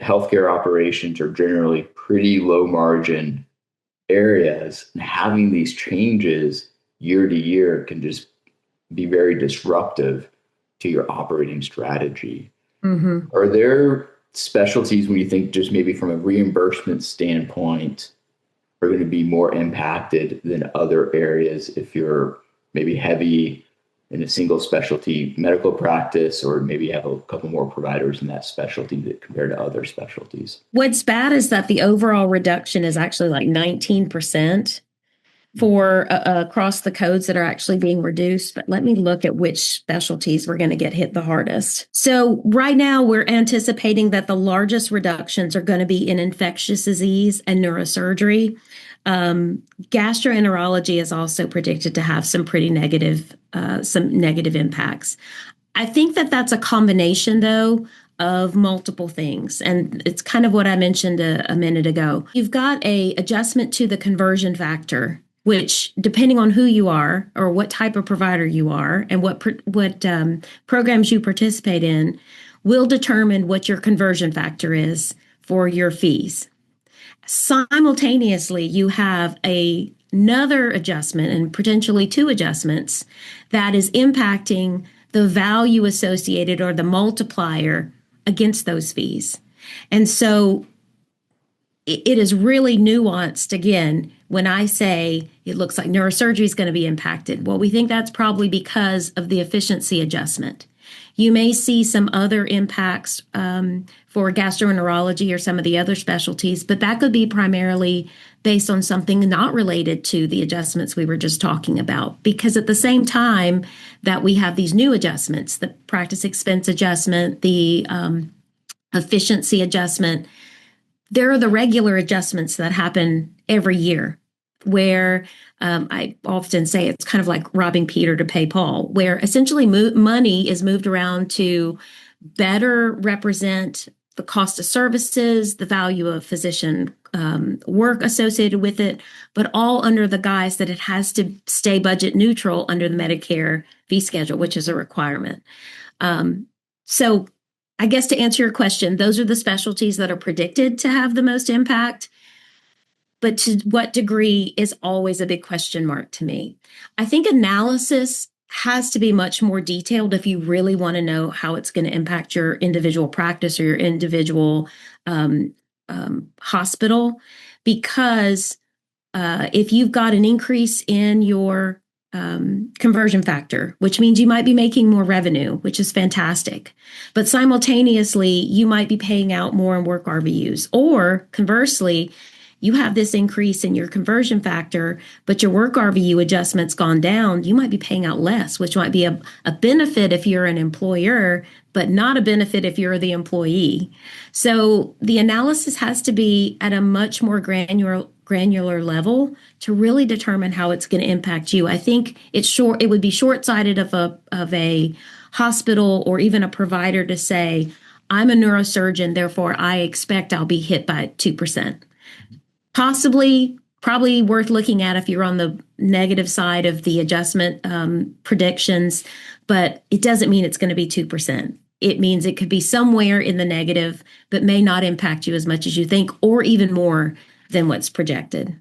Healthcare operations are generally pretty low margin areas, and having these changes year to year can just be very disruptive to your operating strategy. Mm-hmm. Are there specialties when you think just maybe from a reimbursement standpoint are going to be more impacted than other areas if you're maybe heavy in a single specialty medical practice, or maybe have a couple more providers in that specialty that compared to other specialties? What's bad is that the overall reduction is actually like 19% for across the codes that are actually being reduced. But let me look at which specialties we're going to get hit the hardest. So right now we're anticipating that the largest reductions are going to be in infectious disease and neurosurgery. Gastroenterology is also predicted to have some negative impacts. I think that that's a combination, though, of multiple things. And it's kind of what I mentioned a minute ago. You've got a adjustment to the conversion factor, which, depending on who you are or what type of provider you are and what programs you participate in, will determine what your conversion factor is for your fees. Simultaneously, you have another adjustment and potentially two adjustments that is impacting the value associated or the multiplier against those fees. And so it is really nuanced. Again, when I say it looks like neurosurgery is going to be impacted, well, we think that's probably because of the efficiency adjustment. You may see some other impacts for gastroenterology or some of the other specialties, but that could be primarily based on something not related to the adjustments we were just talking about. Because at the same time that we have these new adjustments, the practice expense adjustment, the efficiency adjustment, there are the regular adjustments that happen every year, where I often say it's kind of like robbing Peter to pay Paul, where essentially money is moved around to better represent the cost of services, the value of physician work associated with it, but all under the guise that it has to stay budget neutral under the Medicare fee schedule, which is a requirement. So I guess to answer your question, those are the specialties that are predicted to have the most impact. But to what degree is always a big question mark to me. I think analysis has to be much more detailed if you really want to know how it's going to impact your individual practice or your individual hospital. Because if you've got an increase in your conversion factor, which means you might be making more revenue, which is fantastic. But simultaneously, you might be paying out more in work RVUs. Or conversely, you have this increase in your conversion factor, but your work RVU adjustment's gone down. You might be paying out less, which might be a benefit if you're an employer, but not a benefit if you're the employee. So the analysis has to be at a much more granular level to really determine how it's going to impact you. I think it would be short-sighted of a hospital or even a provider to say, I'm a neurosurgeon, therefore I expect I'll be hit by 2%. Probably worth looking at if you're on the negative side of the adjustment predictions, but it doesn't mean it's going to be 2%. It means it could be somewhere in the negative, but may not impact you as much as you think, or even more than what's projected.